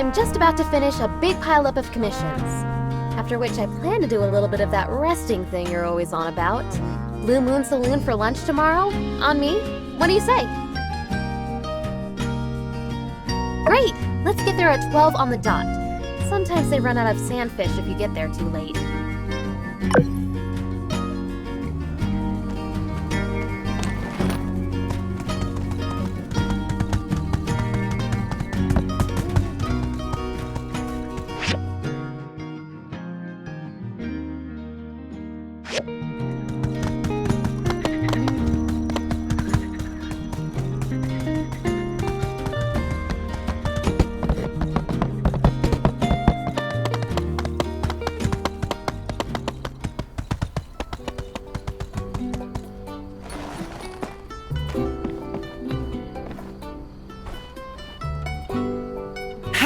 I'm just about to finish a big pileup of commissions. After which I plan to do a little bit of that resting thing you're always on about. Blue Moon Saloon for lunch tomorrow? On me? What do you say? Great! Let's get there at 12 on the dot. Sometimes they run out of sandfish if you get there too late.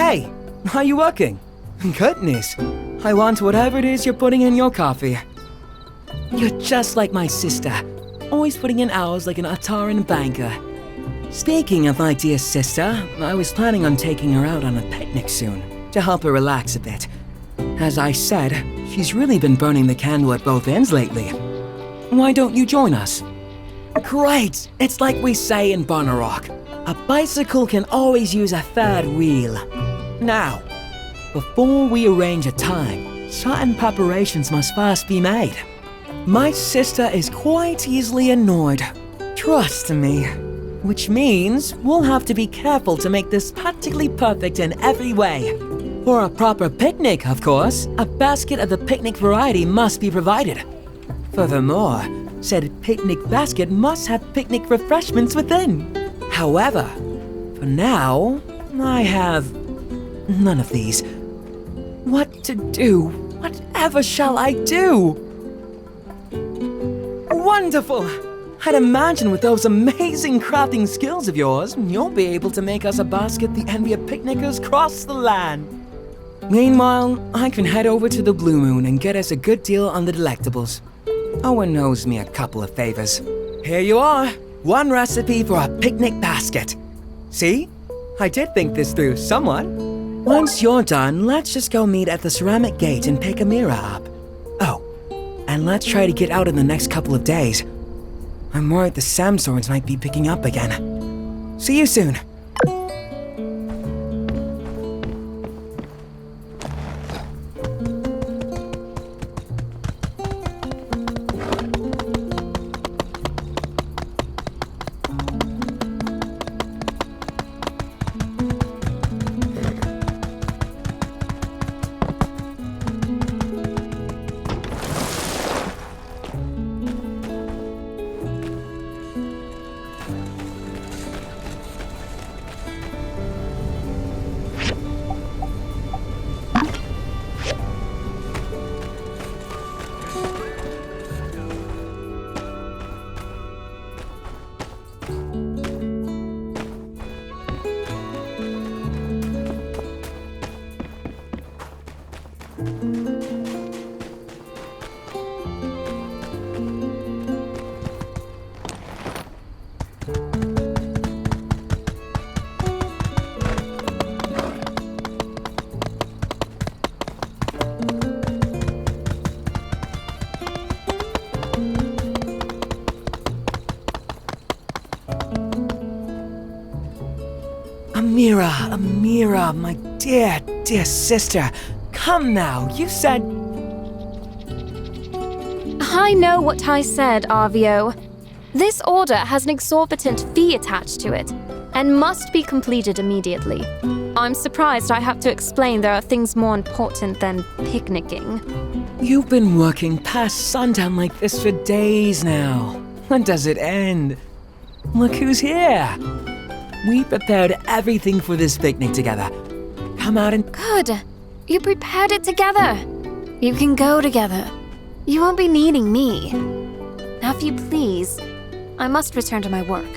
Hey, are you working? Goodness, I want whatever it is you're putting in your coffee. You're just like my sister, always putting in hours like an Ataran banker. Speaking of my dear sister, I was planning on taking her out on a picnic soon, to help her relax a bit. As I said, she's really been burning the candle at both ends lately. Why don't you join us? Great! It's like we say in Bonnerock. A bicycle can always use a third wheel. Now, before we arrange a time, certain preparations must first be made. My sister is quite easily annoyed. Trust me. Which means we'll have to be careful to make this practically perfect in every way. For a proper picnic, of course, a basket of the picnic variety must be provided. Furthermore, said picnic basket must have picnic refreshments within. However, for now, I have none of these. What to do? Whatever shall I do? Wonderful! I'd imagine with those amazing crafting skills of yours, you'll be able to make us a basket the envy of picnickers across the land. Meanwhile, I can head over to the Blue Moon and get us a good deal on the delectables. Owen owes me a couple of favors. Here you are, one recipe for a picnic basket. See? I did think this through somewhat. Once you're done, let's just go meet at the ceramic gate and pick Amira up. Oh, and let's try to get out in the next couple of days. I'm worried the Samswords might be picking up again. See you soon. Amira, my dear, dear sister. Come now, you said... I know what I said, Arvio. This order has an exorbitant fee attached to it, and must be completed immediately. I'm surprised I have to explain there are things more important than picnicking. You've been working past sundown like this for days now. When does it end? Look who's here. We prepared everything for this picnic together. Come out and... Good. You prepared it together. You can go together. You won't be needing me. Now, if you please, I must return to my work.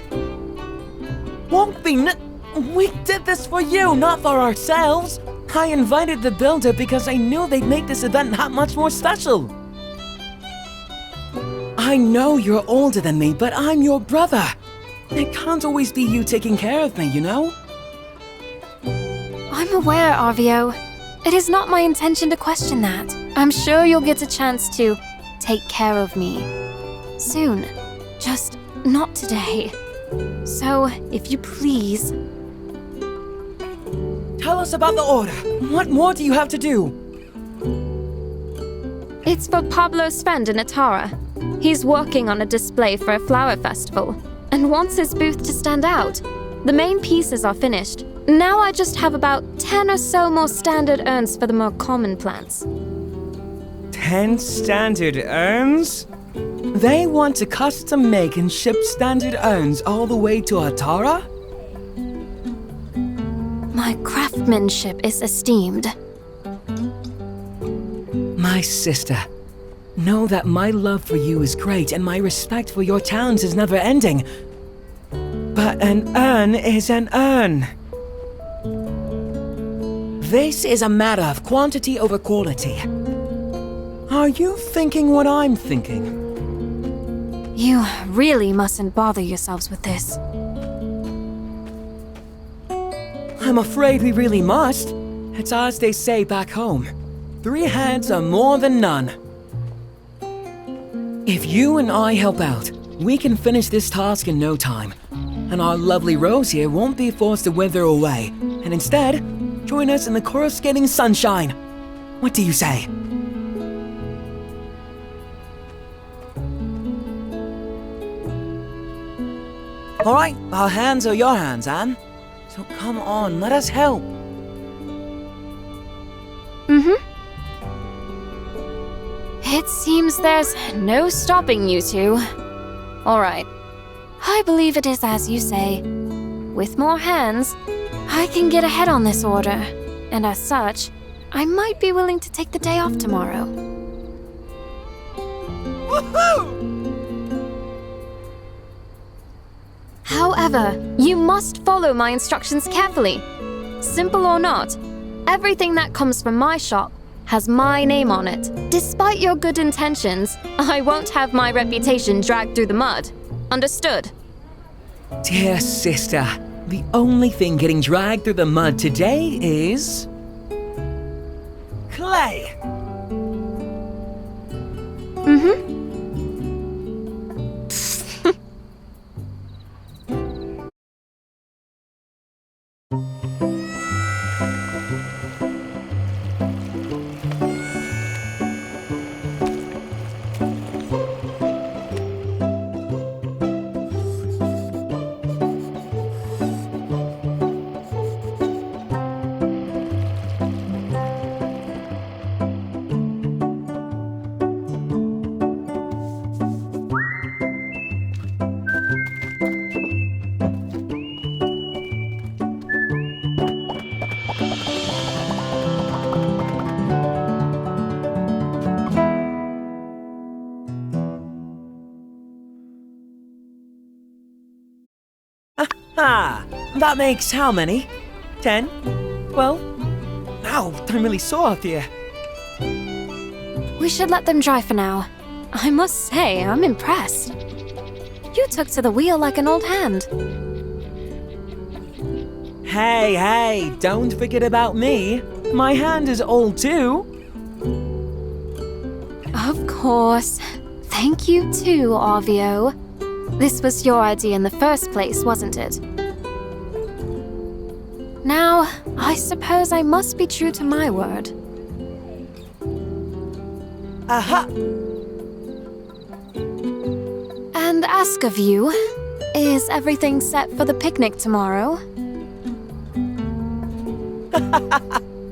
Won't be We did this for you, not for ourselves. I invited the builder because I knew they'd make this event that much more special. I know you're older than me, but I'm your brother. It can't always be you taking care of me, you know? I'm I'm aware, Arvio. It is not my intention to question that. I'm sure you'll get a chance to take care of me soon. Just not today. So, if you please... Tell us about the order. What more do you have to do? It's for Pablo's friend in Atara. He's working on a display for a flower festival and wants his booth to stand out. The main pieces are finished. Now I just have about 10 or so more standard urns for the more common plants. 10 standard urns? They want to custom make and ship standard urns all the way to Atara? My craftsmanship is esteemed. My sister, know that my love for you is great and my respect for your talents is never ending. But an urn is an urn. This is a matter of quantity over quality. Are you thinking what I'm thinking? You really mustn't bother yourselves with this. I'm afraid we really must. It's as they say back home. 3 heads are more than none. If you and I help out, we can finish this task in no time. And our lovely Rose here won't be forced to wither away, and instead, join us in the coruscating sunshine. What do you say? Alright, our hands are your hands, Anne. So come on, let us help. It seems there's no stopping you two. All right. I believe it is as you say. With more hands, I can get ahead on this order. And as such, I might be willing to take the day off tomorrow. Woohoo! However, you must follow my instructions carefully. Simple or not, everything that comes from my shop has my name on it. Despite your good intentions, I won't have my reputation dragged through the mud. Understood? Dear sister, the only thing getting dragged through the mud today is... clay! Ah, that makes how many? 10? 12? Ow, I'm really sore up here. We should let them dry for now. I must say, I'm impressed. You took to the wheel like an old hand. Hey, don't forget about me. My hand is old too. Of course. Thank you too, Arvio. This was your idea in the first place, wasn't it? Now, I suppose I must be true to my word. Aha! And ask of you, is everything set for the picnic tomorrow?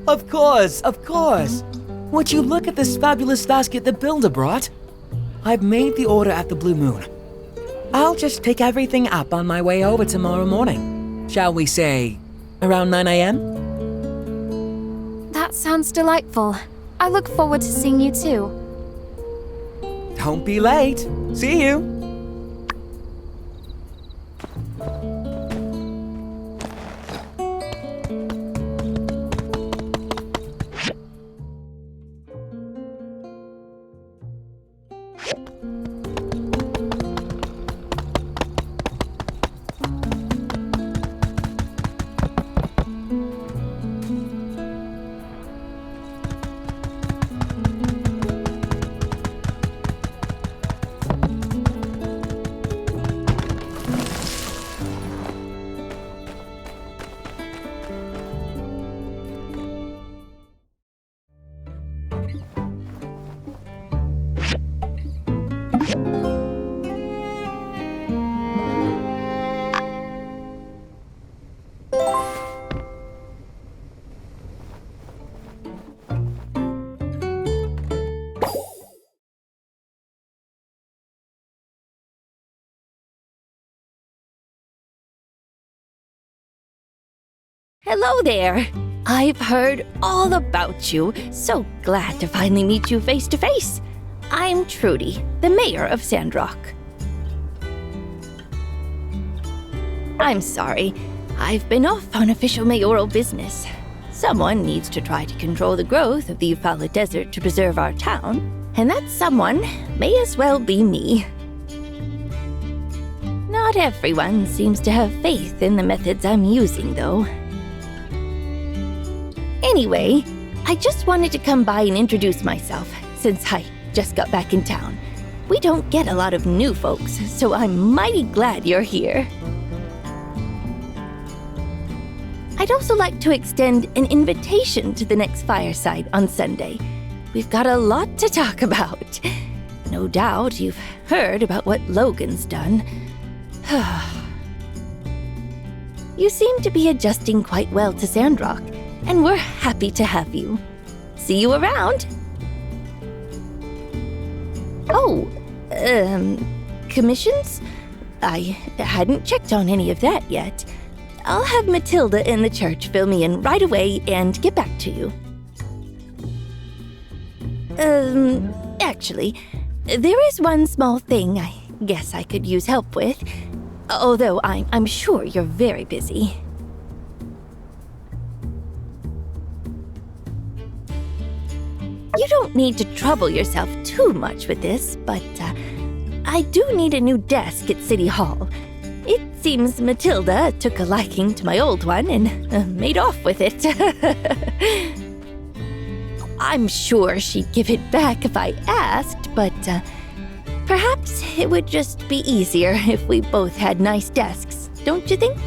Of course, of course. Would you look at this fabulous basket the builder brought? I've made the order at the Blue Moon. I'll just pick everything up on my way over tomorrow morning. Shall we say, around 9 a.m.? That sounds delightful. I look forward to seeing you too. Don't be late. See you. Hello there. I've heard all about you. So glad to finally meet you face to face. I'm Trudy, the mayor of Sandrock. I'm sorry. I've been off on official mayoral business. Someone needs to try to control the growth of the Eufaula Desert to preserve our town, and that someone may as well be me. Not everyone seems to have faith in the methods I'm using, though. Anyway, I just wanted to come by and introduce myself, since I just got back in town. We don't get a lot of new folks, so I'm mighty glad you're here. I'd also like to extend an invitation to the next fireside on Sunday. We've got a lot to talk about. No doubt you've heard about what Logan's done. You seem to be adjusting quite well to Sandrock, and we're happy to have you. See you around! Oh, commissions? I hadn't checked on any of that yet. I'll have Matilda in the church fill me in right away and get back to you. Actually, there is one small thing I guess I could use help with, although I'm sure you're very busy. You don't need to trouble yourself too much with this, but I do need a new desk at City Hall. It seems Matilda took a liking to my old one and made off with it. I'm sure she'd give it back if I asked, but perhaps it would just be easier if we both had nice desks, don't you think?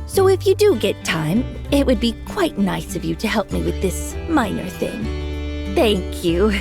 So if you do get time, it would be quite nice of you to help me with this minor thing. Thank you.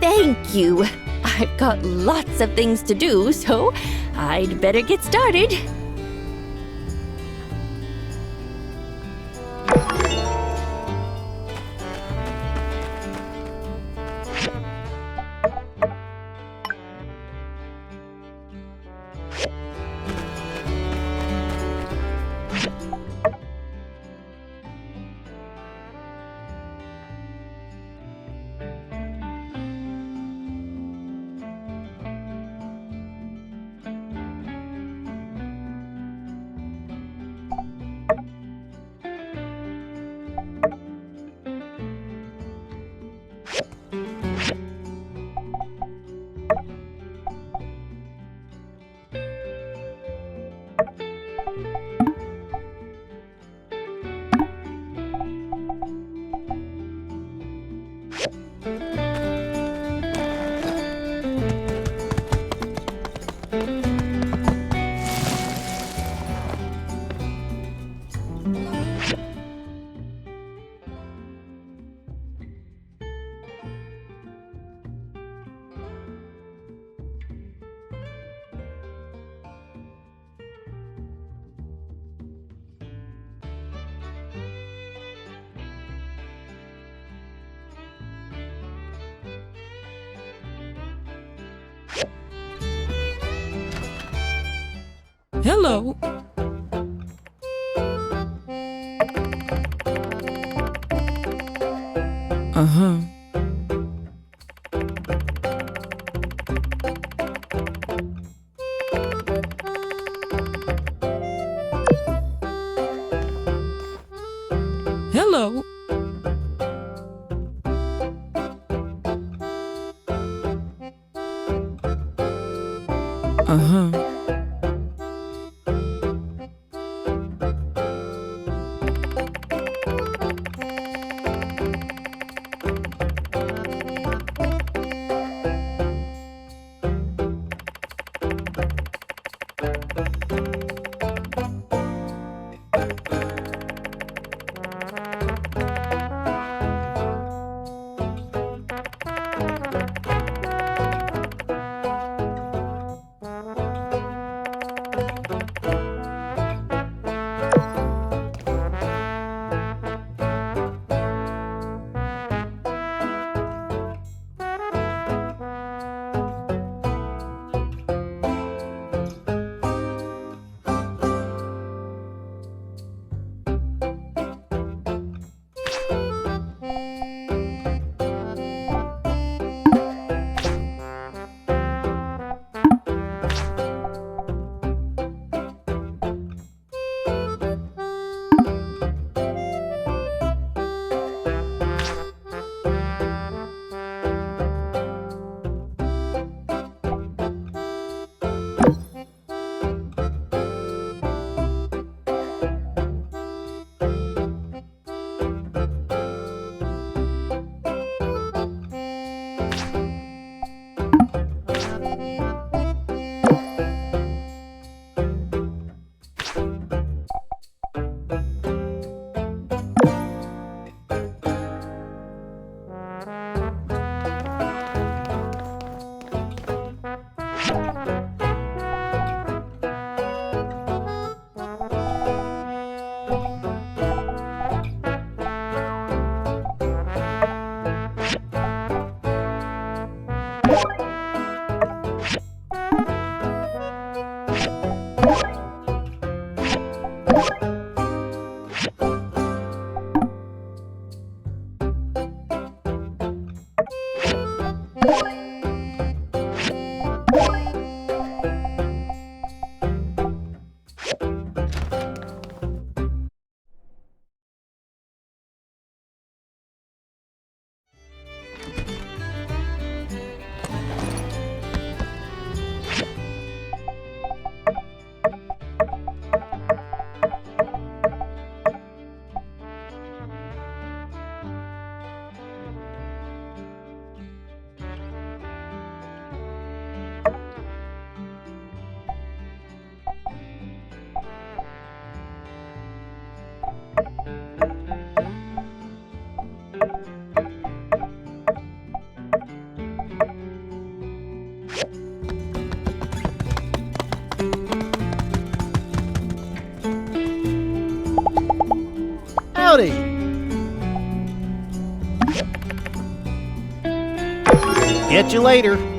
Thank you. I've got lots of things to do, so I'd better get started. Hello. Uh-huh. Hello. Uh-huh. Howdy! Catch you later.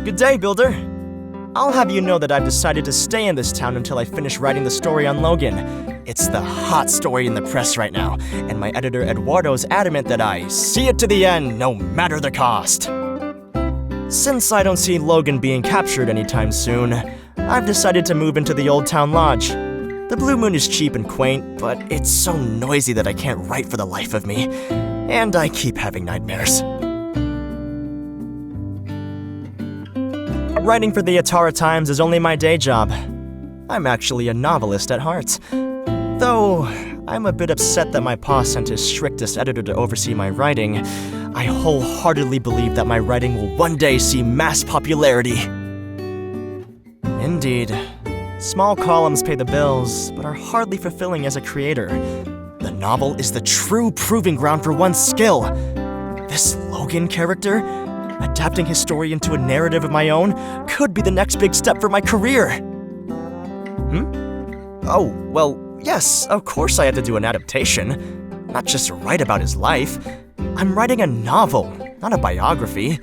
Good day, Builder. I'll have you know that I've decided to stay in this town until I finish writing the story on Logan. It's the hot story in the press right now, and my editor Eduardo's adamant that I see it to the end, no matter the cost. Since I don't see Logan being captured anytime soon, I've decided to move into the Old Town Lodge. The Blue Moon is cheap and quaint, but it's so noisy that I can't write for the life of me, and I keep having nightmares. Writing for the Atara Times is only my day job. I'm actually a novelist at heart. Though I'm a bit upset that my pa sent his strictest editor to oversee my writing, I wholeheartedly believe that my writing will one day see mass popularity. Indeed, small columns pay the bills, but are hardly fulfilling as a creator. The novel is the true proving ground for one's skill. This Logan character, adapting his story into a narrative of my own, could be the next big step for my career. Oh, well, yes, of course I had to do an adaptation. Not just write about his life. I'm writing a novel, not a biography.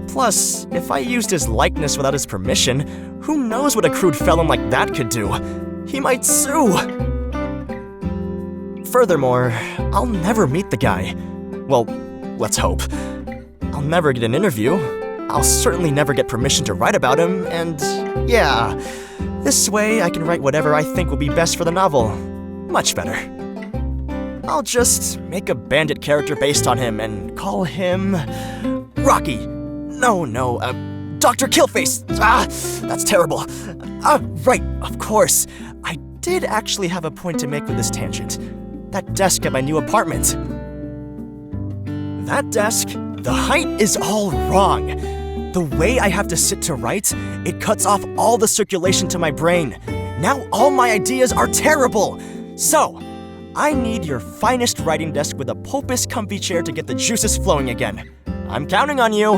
Plus, if I used his likeness without his permission, who knows what a crude felon like that could do? He might sue! Furthermore, I'll never meet the guy. Well, let's hope. I'll never get an interview. I'll certainly never get permission to write about him, and yeah, this way I can write whatever I think will be best for the novel. Much better. I'll just make a bandit character based on him and call him Rocky. No, Dr. Killface. That's terrible. Right, of course. I did actually have a point to make with this tangent. That desk at my new apartment. That desk, the height is all wrong. The way I have to sit to write, it cuts off all the circulation to my brain. Now all my ideas are terrible. So, I need your finest writing desk with a Popus comfy chair to get the juices flowing again. I'm counting on you.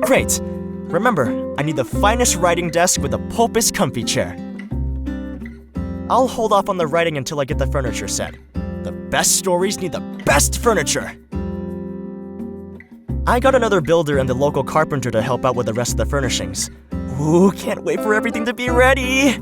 Great. Remember, I need the finest writing desk with a Popus comfy chair. I'll hold off on the writing until I get the furniture set. The best stories need the best furniture. I got another builder and the local carpenter to help out with the rest of the furnishings. Ooh, can't wait for everything to be ready!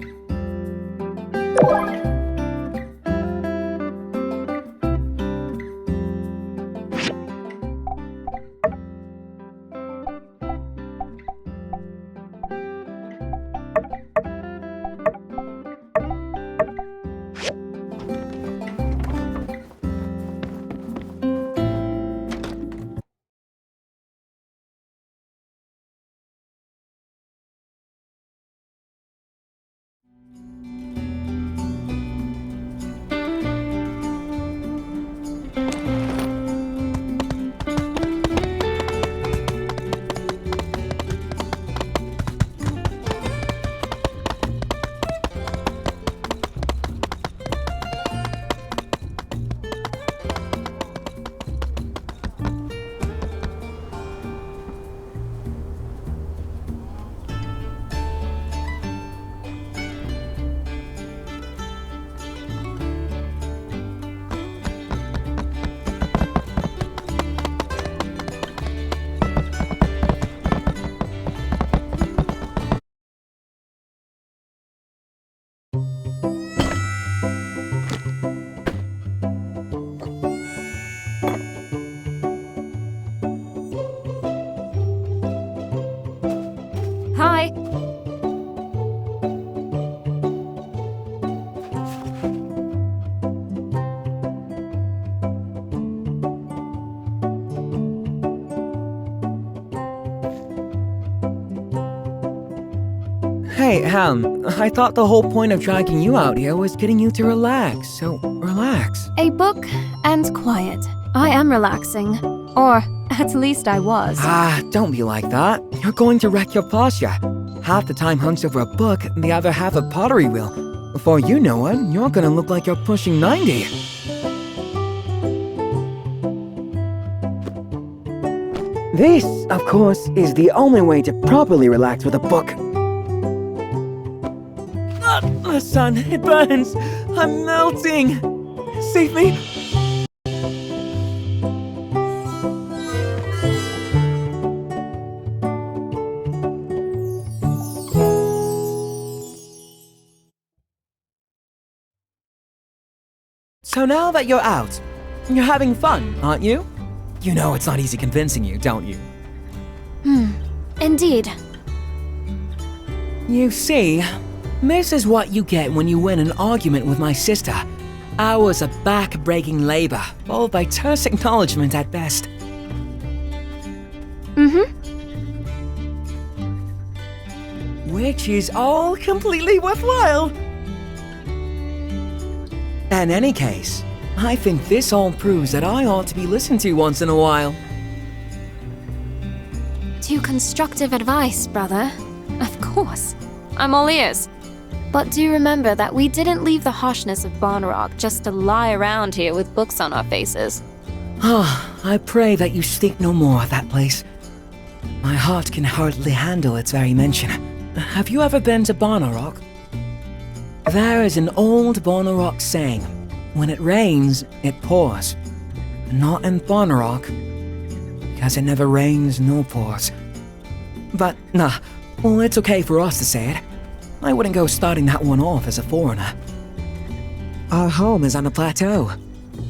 Hi. Hey, I thought the whole point of dragging you out here was getting you to relax, so relax. A book and quiet. I am relaxing. Or, at least I was. Don't be like that. You're going to wreck your posture. Half the time hunched over a book, the other half a pottery wheel. Before you know it, you're gonna look like you're pushing 90. This, of course, is the only way to properly relax with a book. The sun, it burns! I'm melting! Save me! So now that you're out, you're having fun, aren't you? You know it's not easy convincing you, don't you? Indeed. You see, this is what you get when you win an argument with my sister. Hours of back-breaking labor, followed by terse acknowledgement at best. Which is all completely worthwhile. In any case, I think this all proves that I ought to be listened to once in a while. To constructive advice, brother. Of course. I'm all ears. But do remember that we didn't leave the harshness of Barnarock just to lie around here with books on our faces. I pray that you speak no more of that place. My heart can hardly handle its very mention. Have you ever been to Barnarock? There is an old Barnarock saying, when it rains, it pours. Not in Barnarock, because it never rains nor pours. But, nah, well, it's okay for us to say it. I wouldn't go starting that one off as a foreigner. Our home is on a plateau.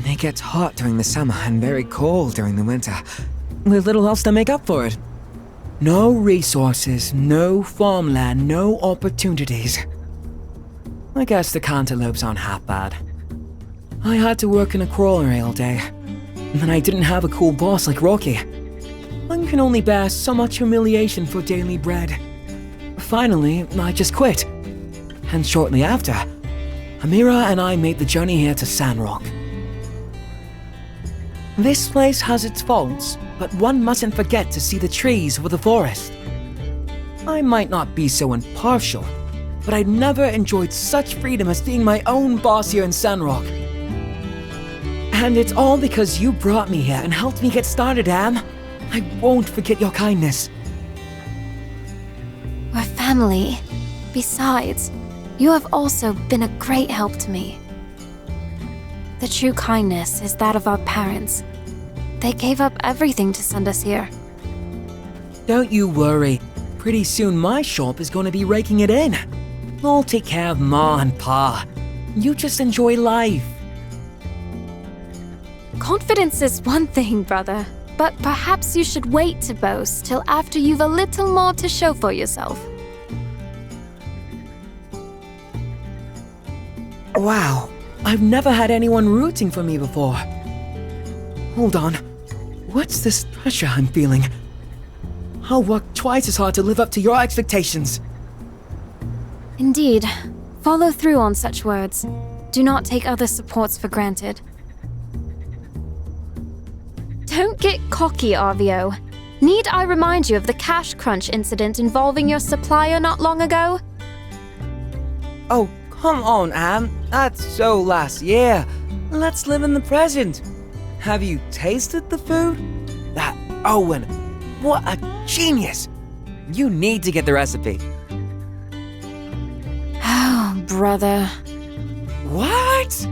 It gets hot during the summer and very cold during the winter. With little else to make up for it. No resources, no farmland, no opportunities. I guess the cantaloupes aren't half bad. I had to work in a crawlery all day, and I didn't have a cool boss like Rocky. One can only bear so much humiliation for daily bread. Finally, I just quit. And shortly after, Amira and I made the journey here to Sandrock. This place has its faults, but one mustn't forget to see the trees with the forest. I might not be so impartial, but I'd never enjoyed such freedom as being my own boss here in Sandrock. And it's all because you brought me here and helped me get started, Am. I won't forget your kindness. We're family. Besides, you have also been a great help to me. The true kindness is that of our parents. They gave up everything to send us here. Don't you worry. Pretty soon my shop is going to be raking it in. I'll take care of Ma and Pa. You just enjoy life. Confidence is one thing, brother. But perhaps you should wait to boast till after you've a little more to show for yourself. Wow, I've never had anyone rooting for me before. Hold on, what's this pressure I'm feeling? I'll work twice as hard to live up to your expectations. Indeed. Follow through on such words. Do not take other supports for granted. Don't get cocky, Arvio. Need I remind you of the cash crunch incident involving your supplier not long ago? Oh, come on, Am. That's so last year. Let's live in the present. Have you tasted the food? That Owen, what a genius! You need to get the recipe. Oh, brother. What?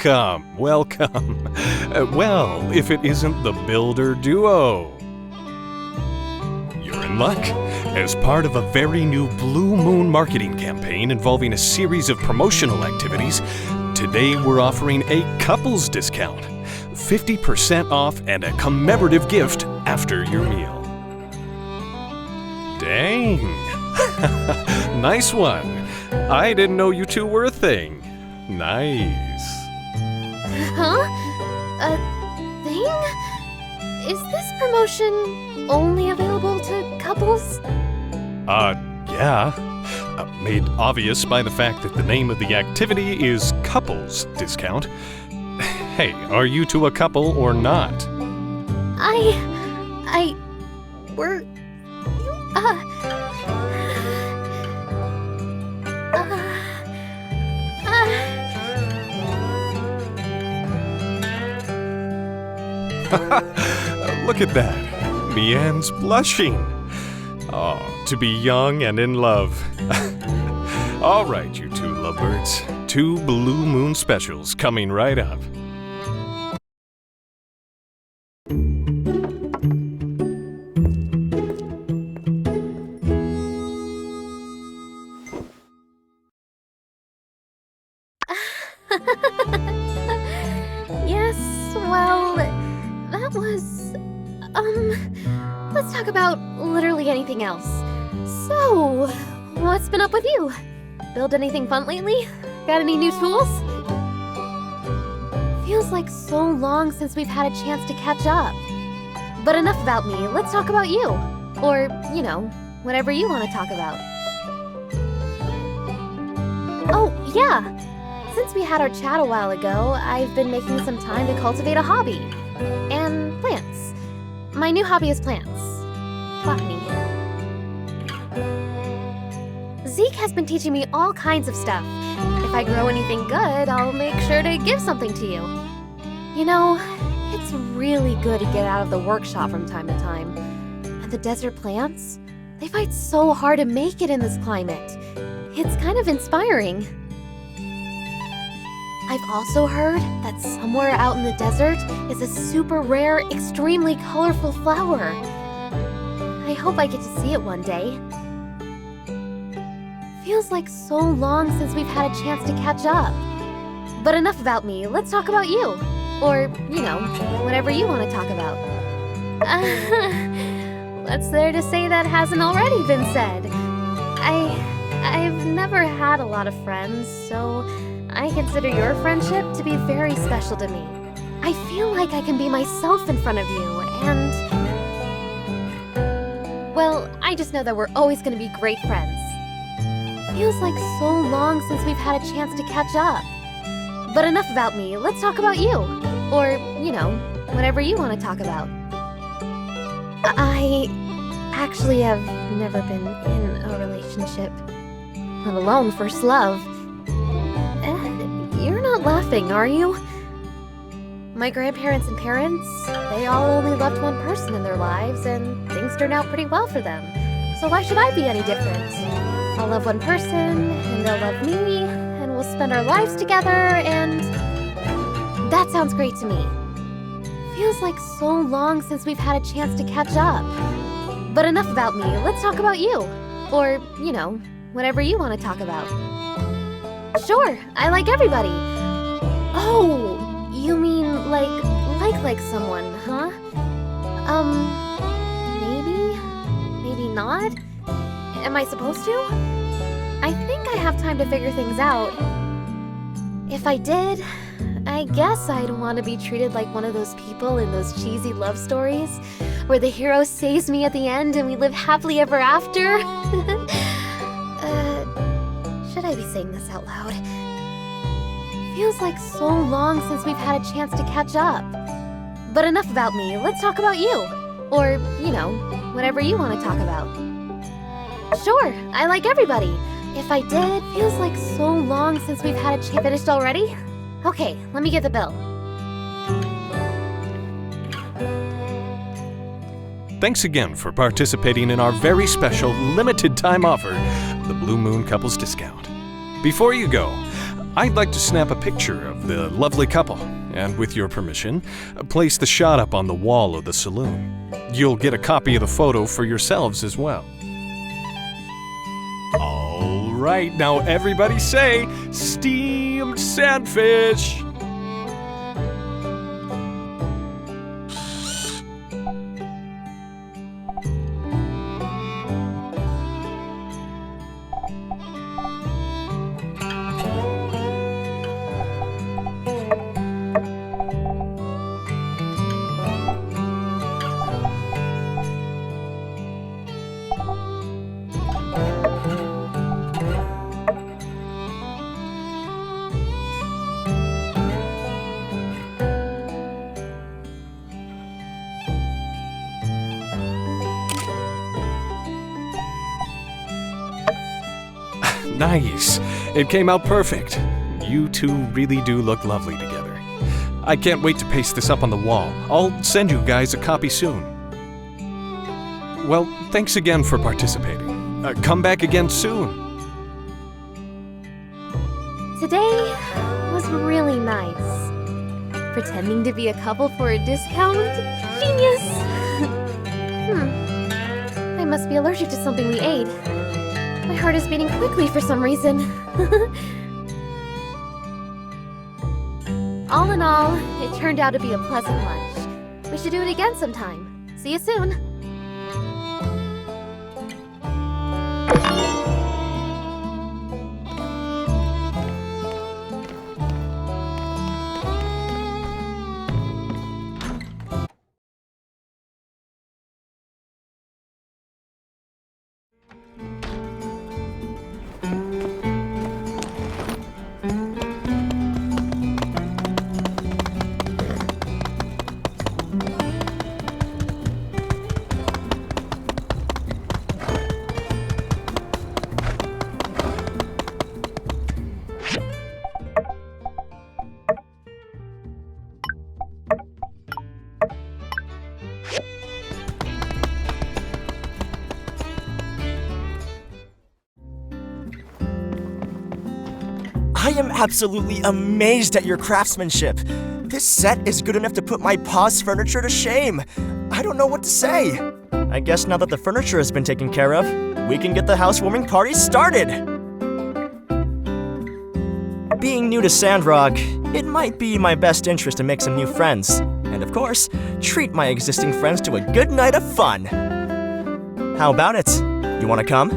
Welcome, welcome. Well, if it isn't the Builder Duo. You're in luck. As part of a very new Blue Moon marketing campaign involving a series of promotional activities, today we're offering a couples discount. 50% off and a commemorative gift after your meal. Dang. Nice one. I didn't know you two were a thing. Nice. Huh? A thing? Is this promotion only available to couples? Yeah. Made obvious by the fact that the name of the activity is Couples Discount. Hey, are you two a couple or not? We're... Look at that. Mian's blushing. Oh, to be young and in love. All right, you two lovebirds. 2 Blue Moon specials coming right up. Yes, well, that was... let's talk about literally anything else. So, what's been up with you? Build anything fun lately? Got any new tools? Feels like so long since we've had a chance to catch up. But enough about me, let's talk about you. Or, you know, whatever you want to talk about. Oh, yeah! Since we had our chat a while ago, I've been making some time to cultivate a hobby. And plants. My new hobby is plants. Botany. Zeke has been teaching me all kinds of stuff. If I grow anything good, I'll make sure to give something to you. You know, it's really good to get out of the workshop from time to time. And the desert plants, they fight so hard to make it in this climate. It's kind of inspiring. I've also heard that somewhere out in the desert is a super rare, extremely colorful flower. I hope I get to see it one day. Feels like so long since we've had a chance to catch up. But enough about me, let's talk about you. Or, you know, whatever you want to talk about. What's there to say that hasn't already been said? I've never had a lot of friends, so I consider your friendship to be very special to me. I feel like I can be myself in front of you, and... well, I just know that we're always going to be great friends. Feels like so long since we've had a chance to catch up. But enough about me, let's talk about you. Or, you know, whatever you want to talk about. I actually have never been in a relationship, let alone first love. You're not laughing, are you? My grandparents and parents, they all only loved one person in their lives, and things turned out pretty well for them. So why should I be any different? I'll love one person, and they'll love me, and we'll spend our lives together, and... that sounds great to me. Feels like so long since we've had a chance to catch up. But enough about me, let's talk about you. Or, you know, whatever you want to talk about. Sure, I like everybody. Oh, you mean like someone, huh? Maybe not? Am I supposed to? I think I have time to figure things out. If I did, I guess I'd want to be treated like one of those people in those cheesy love stories, where the hero saves me at the end and we live happily ever after. Should I be saying this out loud? Feels like so long since we've had a chance to catch up. But enough about me, let's talk about you. Or, you know, whatever you want to talk about. Sure, I like everybody. If I did, feels like so long since we've had a chance. Finished already? Okay, let me get the bill. Thanks again for participating in our very special limited time offer, the Blue Moon Couples Discount. Before you go, I'd like to snap a picture of the lovely couple, and with your permission, place the shot up on the wall of the saloon. You'll get a copy of the photo for yourselves as well. All right, now everybody say, steamed sandfish! Nice. It came out perfect. You two really do look lovely together. I can't wait to paste this up on the wall. I'll send you guys a copy soon. Well, thanks again for participating. Come back again soon. Today was really nice. Pretending to be a couple for a discount? Genius! I must be allergic to something we ate. My heart is beating quickly for some reason. All in all, it turned out to be a pleasant lunch. We should do it again sometime. See you soon. I am absolutely amazed at your craftsmanship. This set is good enough to put my pa's furniture to shame. I don't know what to say. I guess now that the furniture has been taken care of, we can get the housewarming party started. Being new to Sandrock, it might be in my best interest to make some new friends. And of course, treat my existing friends to a good night of fun. How about it? You want to come?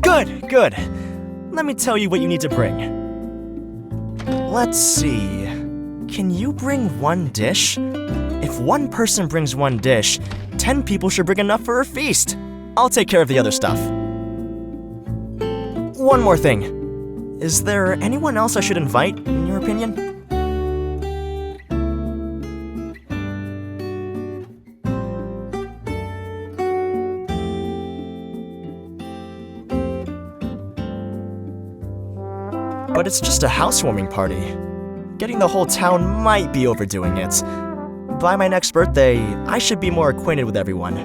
Good, good. Let me tell you what you need to bring. Let's see. Can you bring one dish? If one person brings one dish, 10 people should bring enough for a feast. I'll take care of the other stuff. One more thing. Is there anyone else I should invite, in your opinion? But it's just a housewarming party. Getting the whole town might be overdoing it. By my next birthday, I should be more acquainted with everyone.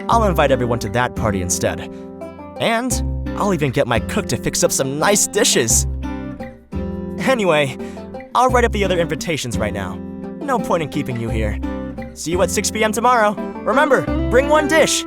I'll invite everyone to that party instead. And I'll even get my cook to fix up some nice dishes. Anyway, I'll write up the other invitations right now. No point in keeping you here. See you at 6 p.m. tomorrow. Remember, bring one dish.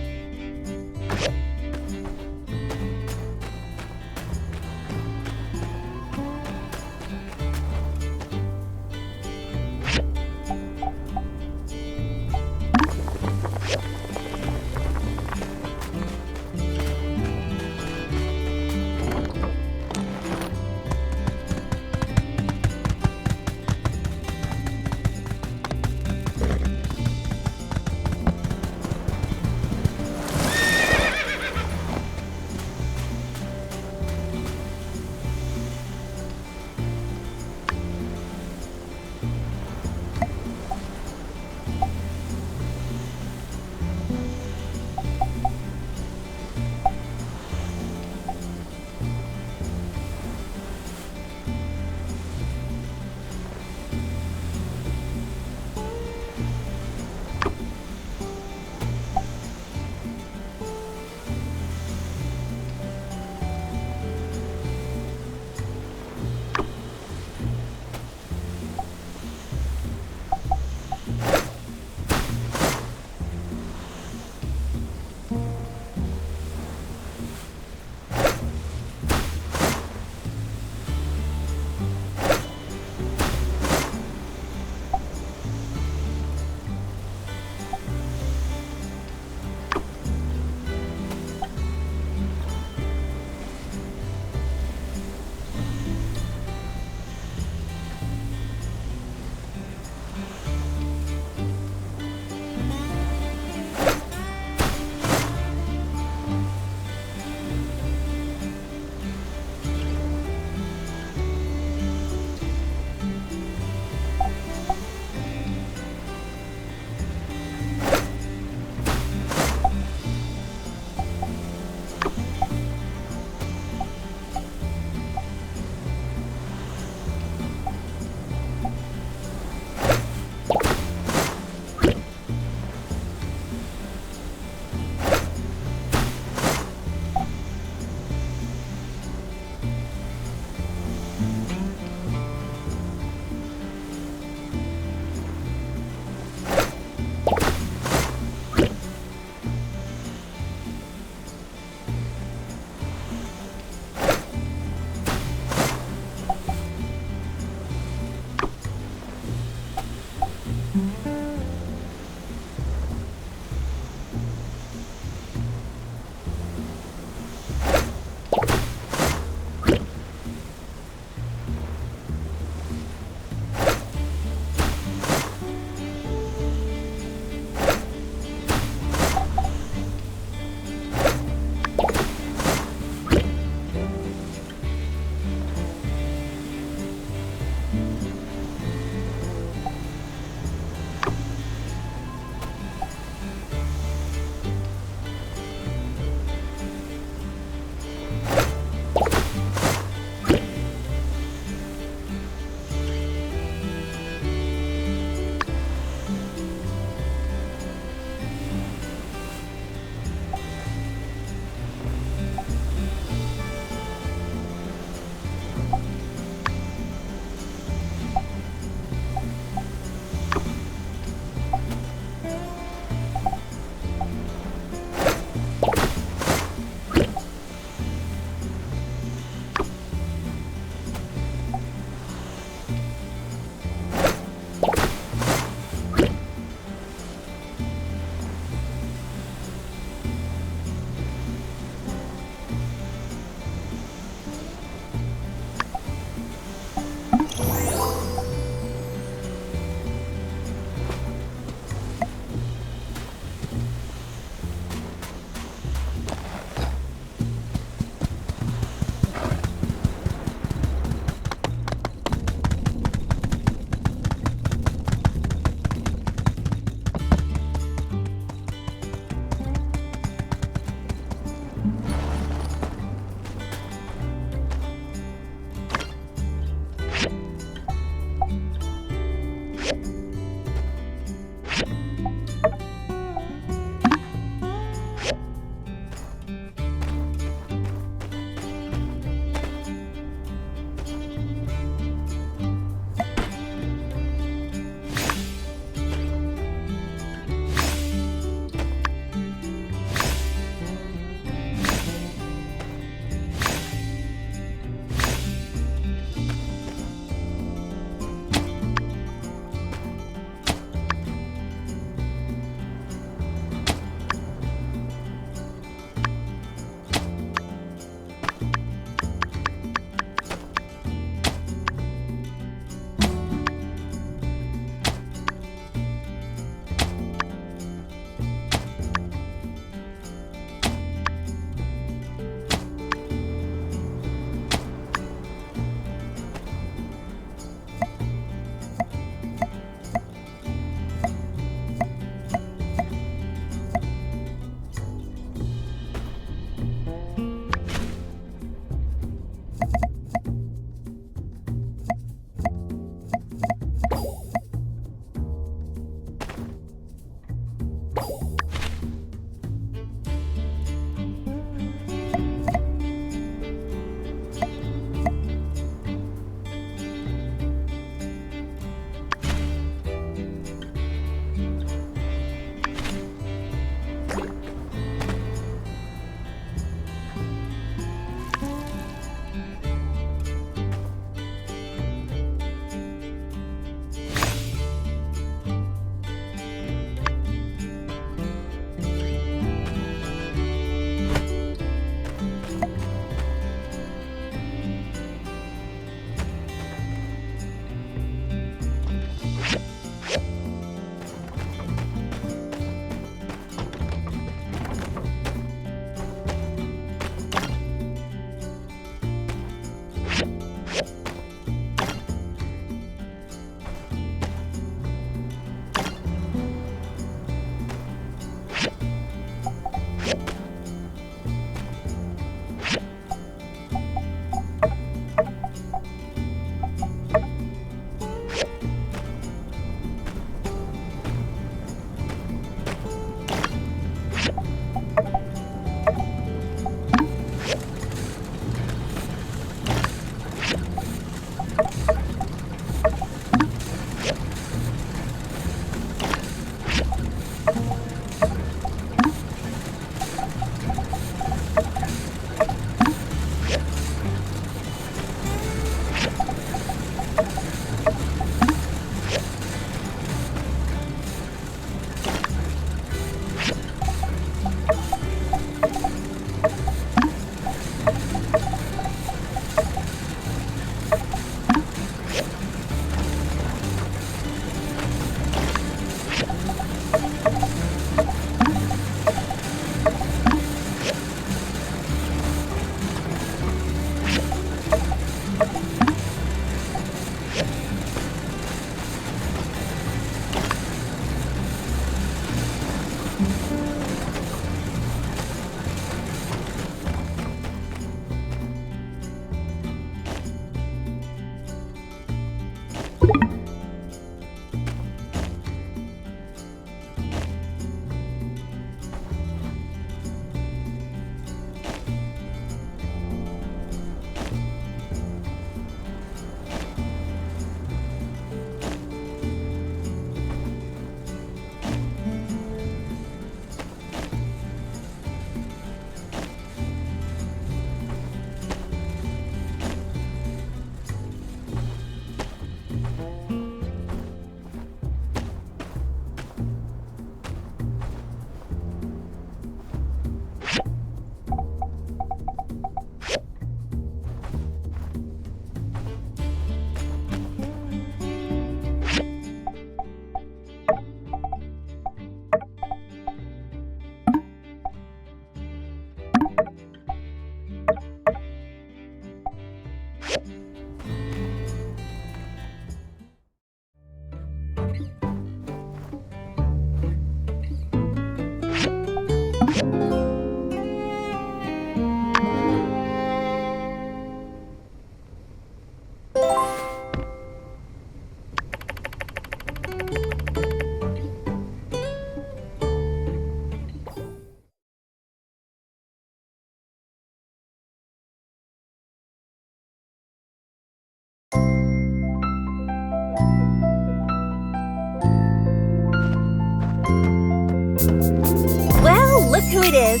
Well, look who it is.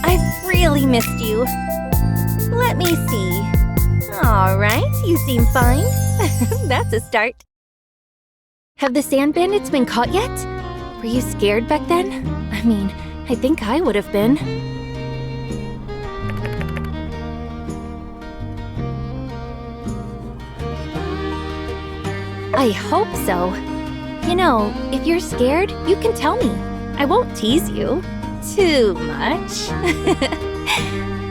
I've really missed you. Let me see. All right, you seem fine. That's a start. Have the sand bandits been caught yet? Were you scared back then? I mean, I think I would have been. I hope so. You know, if you're scared, you can tell me. I won't tease you too much.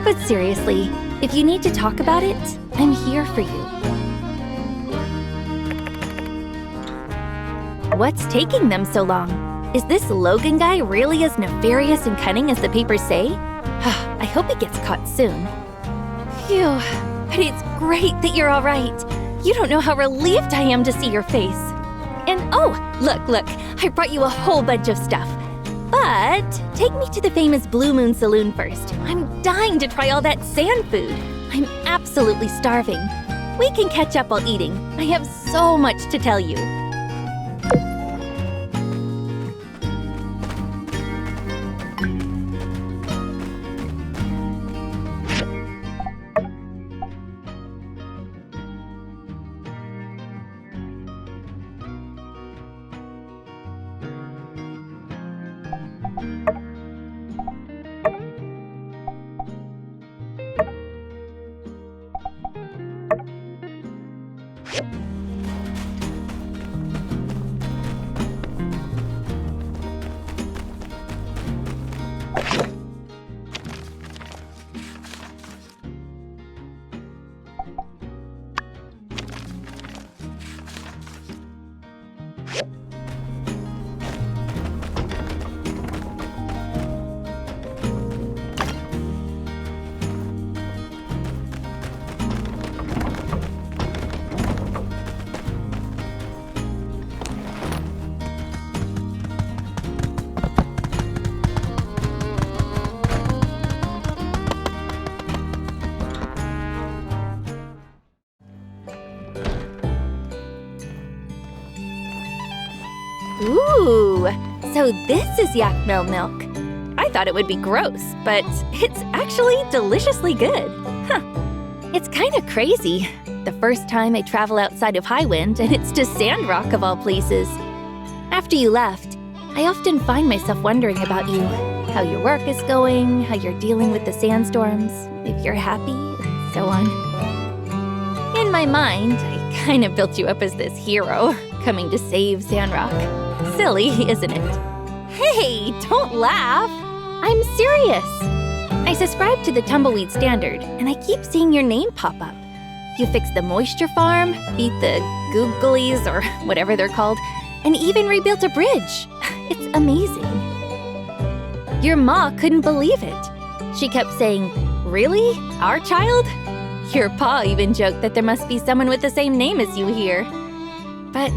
But seriously, if you need to talk about it, I'm here for you. What's taking them so long? Is this Logan guy really as nefarious and cunning as the papers say? I hope he gets caught soon. Phew, but it's great that you're all right. You don't know how relieved I am to see your face. And oh, look, I brought you a whole bunch of stuff. But take me to the famous Blue Moon Saloon first. I'm dying to try all that sand food. I'm absolutely starving. We can catch up while eating. I have so much to tell you. Ooh, so this is yak milk. I thought it would be gross, but it's actually deliciously good. Huh. It's kind of crazy. The first time I travel outside of Highwind, and it's to Sandrock of all places. After you left, I often find myself wondering about you, how your work is going, how you're dealing with the sandstorms, if you're happy, and so on. In my mind, I kind of built you up as this hero, coming to save Sandrock. Silly, isn't it? Hey, don't laugh! I'm serious! I subscribe to the Tumbleweed Standard, and I keep seeing your name pop up. You fixed the moisture farm, beat the googlies, or whatever they're called, and even rebuilt a bridge. It's amazing. Your ma couldn't believe it. She kept saying, "Really? Our child?" Your pa even joked that there must be someone with the same name as you here. But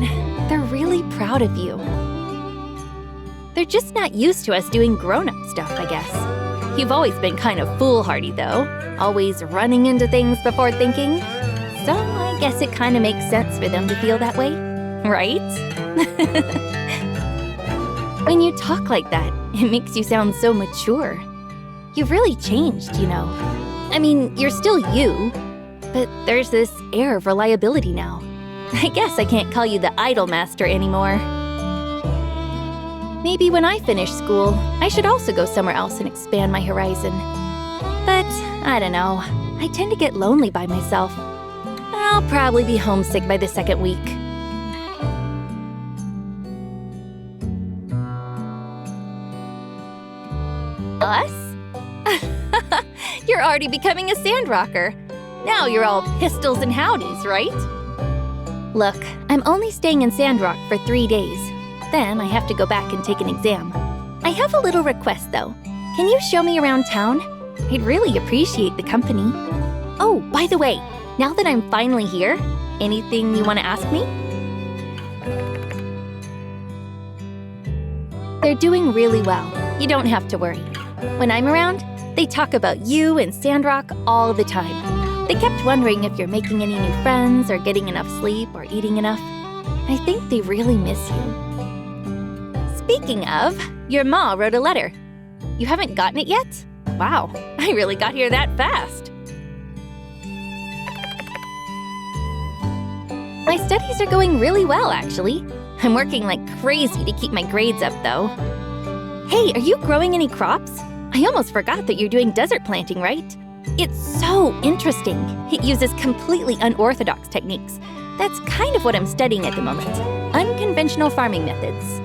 they're really proud of you. They're just not used to us doing grown-up stuff, I guess. You've always been kind of foolhardy, though, always running into things before thinking. So I guess it kind of makes sense for them to feel that way, right? When you talk like that, it makes you sound so mature. You've really changed, you know. I mean, you're still you, but there's this air of reliability now. I guess I can't call you the idol master anymore. Maybe when I finish school, I should also go somewhere else and expand my horizon. But I don't know. I tend to get lonely by myself. I'll probably be homesick by the second week. Us? You're already becoming a sandrocker. Now you're all pistols and howdies, right? Look, I'm only staying in Sandrock for 3 days. Then I have to go back and take an exam. I have a little request, though. Can you show me around town? I'd really appreciate the company. Oh, by the way, now that I'm finally here, anything you want to ask me? They're doing really well. You don't have to worry. When I'm around, they talk about you and Sandrock all the time. They kept wondering if you're making any new friends or getting enough sleep or eating enough. I think they really miss you. Speaking of, your ma wrote a letter. You haven't gotten it yet? Wow, I really got here that fast. My studies are going really well, actually. I'm working like crazy to keep my grades up, though. Hey, are you growing any crops? I almost forgot that you're doing desert planting, right? It's so interesting. It uses completely unorthodox techniques. That's kind of what I'm studying at the moment. Unconventional farming methods.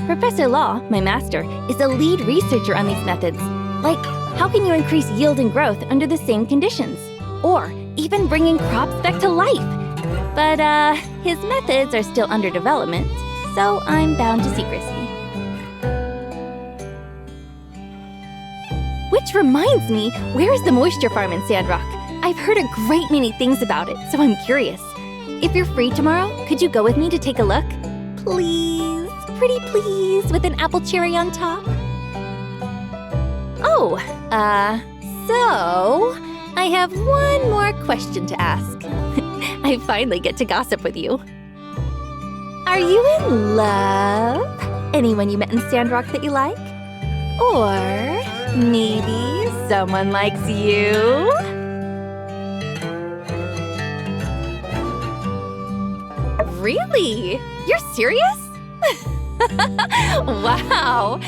Professor Law, my master, is a lead researcher on these methods. Like, how can you increase yield and growth under the same conditions? Or even bringing crops back to life? But, his methods are still under development, so I'm bound to secrecy. Which reminds me, where is the moisture farm in Sandrock? I've heard a great many things about it, so I'm curious. If you're free tomorrow, could you go with me to take a look? Please, pretty please, with an apple cherry on top. Oh, so I have one more question to ask. I finally get to gossip with you. Are you in love? Anyone you met in Sandrock that you like? Or maybe someone likes you? Really? You're serious? Wow,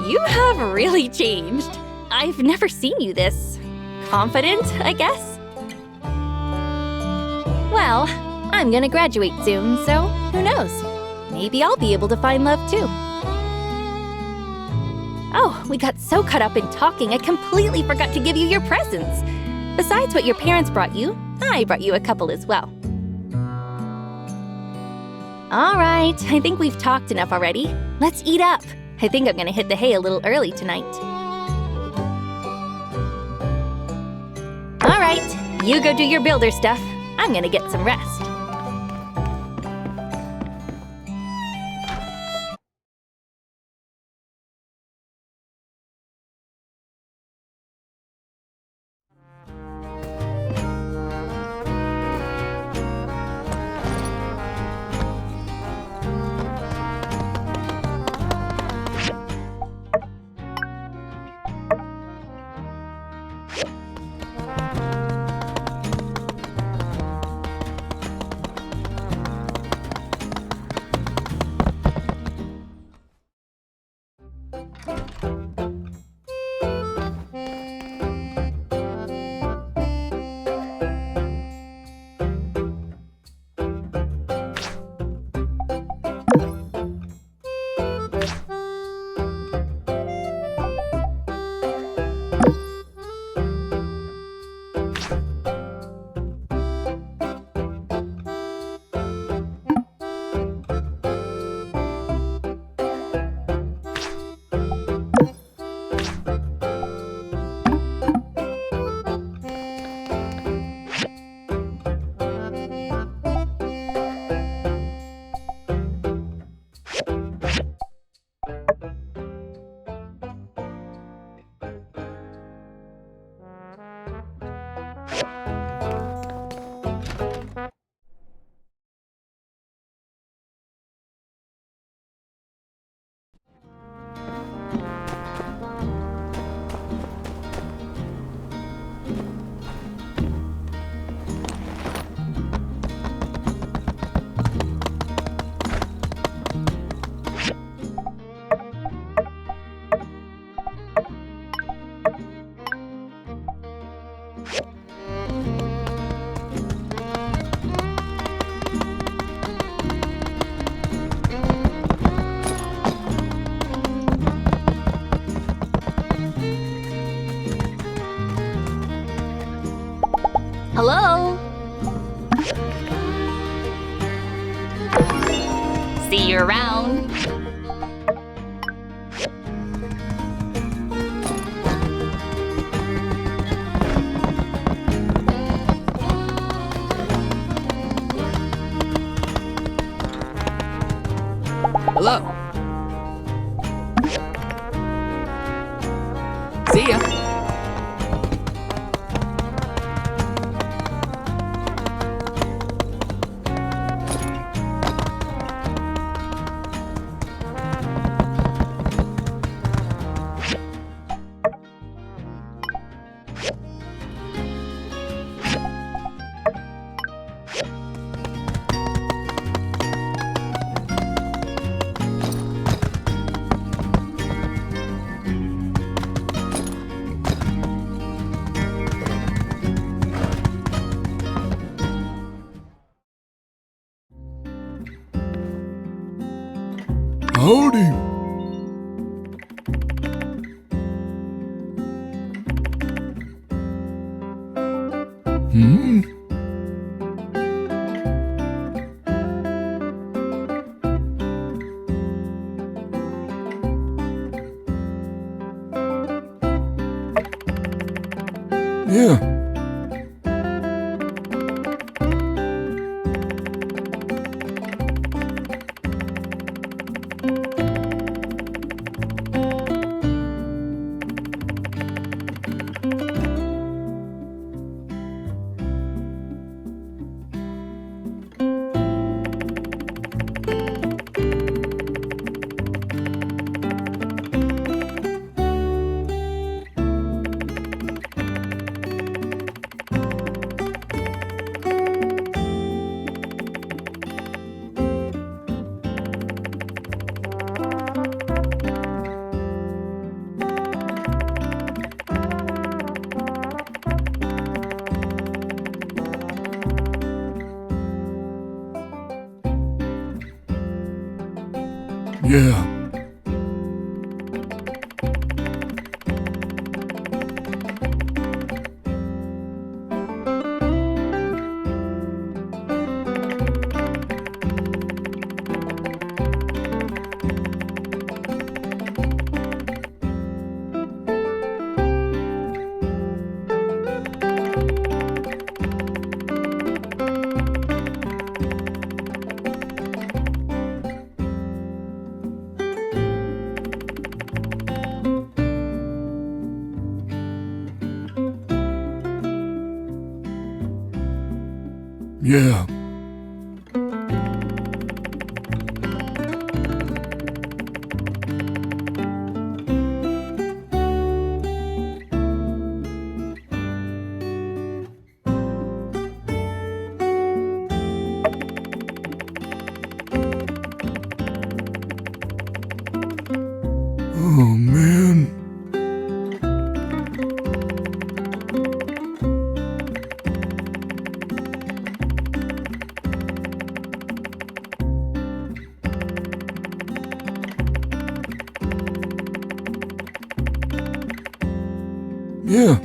you have really changed. I've never seen you this confident, I guess. Well, I'm gonna graduate soon, so who knows? Maybe I'll be able to find love too. Oh, we got so caught up in talking, I completely forgot to give you your presents. Besides what your parents brought you, I brought you a couple as well. All right, I think we've talked enough already. Let's eat up. I think I'm gonna hit the hay a little early tonight. All right, you go do your builder stuff. I'm gonna get some rest. See you around. Hello. See ya. Howdy. Hmm? Yeah. Yeah. Yeah. Oh, man. Yeah.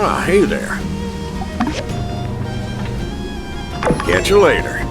Ah, hey there. Catch you later.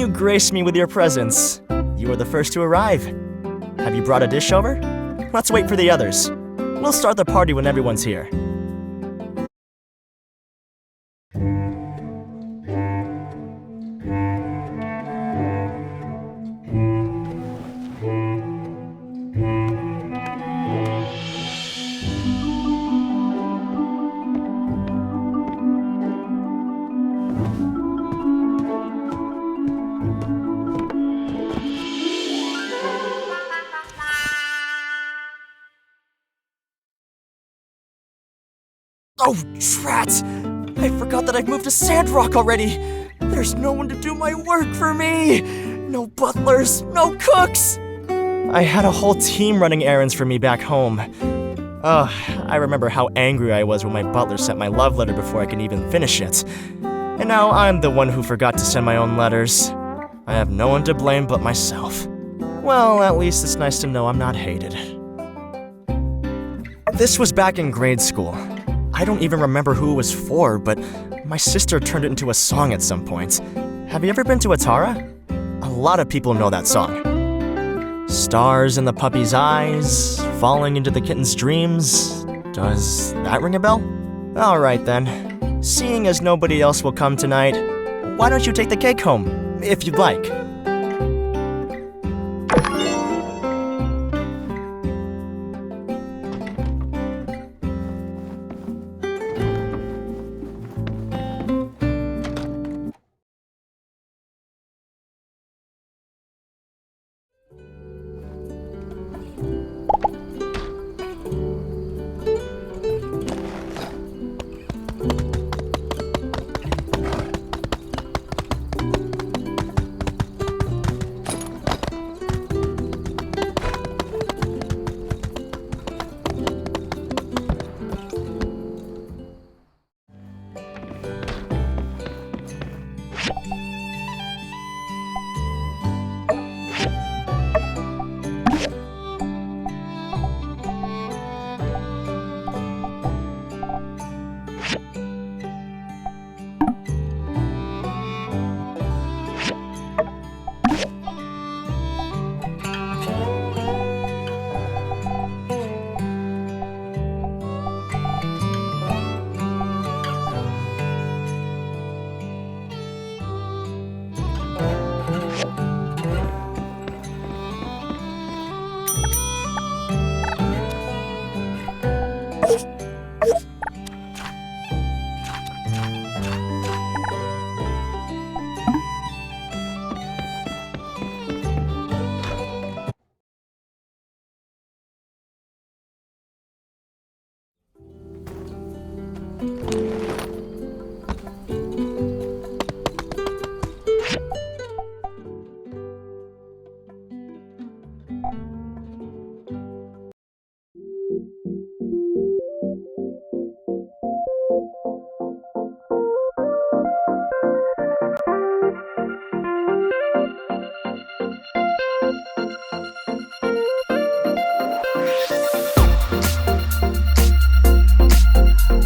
You grace me with your presence. You are the first to arrive. Have you brought a dish over? Let's wait for the others. We'll start the party when everyone's here. Oh, drat! I forgot that I've moved to Sandrock already! There's no one to do my work for me! No butlers, no cooks! I had a whole team running errands for me back home. I remember how angry I was when my butler sent my love letter before I could even finish it. And now I'm the one who forgot to send my own letters. I have no one to blame but myself. Well, at least it's nice to know I'm not hated. This was back in grade school. I don't even remember who it was for, but my sister turned it into a song at some point. Have you ever been to Atara? A lot of people know that song. Stars in the puppy's eyes, falling into the kitten's dreams. Does that ring a bell? Alright then. Seeing as nobody else will come tonight, why don't you take the cake home, if you'd like?